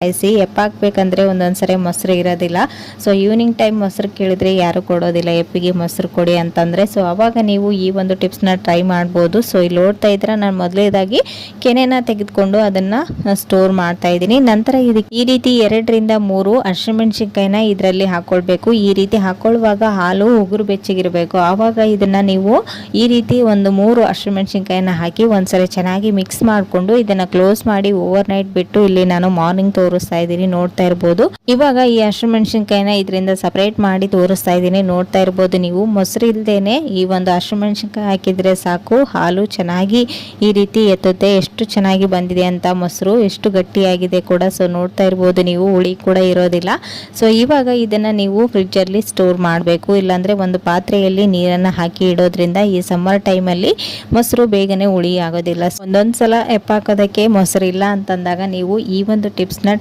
ಕಾಯಿಸಿ ಎಪ್ಪಾಕ್ಬೇಕಂದ್ರೆ ಒಂದೊಂದ್ಸರಿ ಮೊಸರು ಇರೋದಿಲ್ಲ. ಸೊ ಈವ್ನಿಂಗ್ ಟೈಮ್ ಮೊಸರು ಕೇಳಿದ್ರೆ ಯಾರು ಕೊಡೋದಿಲ್ಲ, ಎಪ್ಪಿಗೆ ಮೊಸರು ಕೊಡಿ ಅಂತಂದ್ರೆ. ಸೊ ಅವಾಗ ನೀವು ಈ ಒಂದು ಟಿಪ್ಸ್ನ ಟ್ರೈ ಮಾಡ್ಬೋದು. ಸೊ ಇಲ್ಲಿ ನೋಡ್ತಾ ಇದ್ರೆ ನಾನು ಮೊದಲೇದಾಗಿ ಕೆನೆನ ತೆಗೆದುಕೊಂಡು ಅದನ್ನ ಸ್ಟೋರ್ ಮಾಡ್ತಾ ಇದ್ದೀನಿ. ನಂತರ ಇದಕ್ಕೆ ಈ ರೀತಿ 2 ರಿಂದ 3 ಹಸಿಮೆಣಸಿನಕಾಯಿನ ಇದರಲ್ಲಿ ಹಾಕೊಳ್ಬೇಕು. ಈ ರೀತಿ ಹಾಕೊಳ್ಳುವಾಗ ಹಾಲು ಉಗುರು ಬೆಚ್ಚಗಿರಬೇಕು. ಆವಾಗ ಇದನ್ನ ನೀವು ಈ ರೀತಿ ಒಂದು 3 ಹಸಿಮೆಣಸಿನಕಾಯಿನ ಹಾಕಿ ಒಂದ್ಸರಿ ಚೆನ್ನಾಗಿ ಮಿಕ್ಸ್ ಮಾಡಿಕೊಂಡು ಇದನ್ನ ಕ್ಲೋಸ್ ಮಾಡಿ ಓವರ್ ನೈಟ್ ಬಿಟ್ಟು ಇಲ್ಲಿ ನಾನು ಮಾರ್ನಿಂಗ್ ತೋರಿಸ್ತಾ ಇದ್ದೀನಿ, ನೋಡ್ತಾ ಇರ್ಬೋದು. ಇವಾಗ ಈ ಹಸಿಮೆಣಸಿನಕಾಯಿನ ಇದರಿಂದ ಸಪರೇಟ್ ಮಾಡಿ ತೋರಿಸ್ತಾ ಇದ್ದೀನಿ, ನೋಡ್ತಾ ಇರ್ಬೋದು ನೀವು. ಮೊಸರು ಇಲ್ದೇನೆ ಈ ಒಂದು ಹಸಿಮೆಣಸಿನಕಾಯಿ ಹಾಕಿದ್ರೆ ಸಾಕು, ಹಾಲು ಚೆನ್ನಾಗಿ ಈ ರೀತಿ ಎತ್ತುತ್ತೆ. ಎಷ್ಟು ಚೆನ್ನಾಗಿ ಬಂದಿದೆ ಅಂತ ಮೊಸರು, ಎಷ್ಟು ಗಟ್ಟಿಯಾಗಿದೆ ಕೂಡ. ಸೊ ನೋಡ್ತಾ ಇರ್ಬೋದು ನೀವು, ಹುಳಿ ಕೂಡ ಇರೋದಿಲ್ಲ. ಸೊ ಇವಾಗ ಇದನ್ನ ನೀವು ಫ್ರಿಡ್ಜ್ ಅಲ್ಲಿ ಸ್ಟೋರ್ ಮಾಡಬೇಕು. ಇಲ್ಲಾಂದ್ರೆ ಒಂದು ಪಾತ್ರೆಯಲ್ಲಿ ನೀರನ್ನ ಹಾಕಿ ಇಡೋದ್ರಿಂದ ಈ ಸಮ್ಮರ್ ಟೈಮ್ ಅಲ್ಲಿ ಮೊಸರು ಬೇಗನೆ ಹುಳಿ ಆಗೋದಿಲ್ಲ. ಒಂದೊಂದ್ಸಲ ಎಪ್ಪಾಕೋದಕ್ಕೆ ಮೊಸರು ಇಲ್ಲ ಅಂತಂದಾಗ ನೀವು ಈ ಒಂದು ಟಿಪ್ಸ್ನ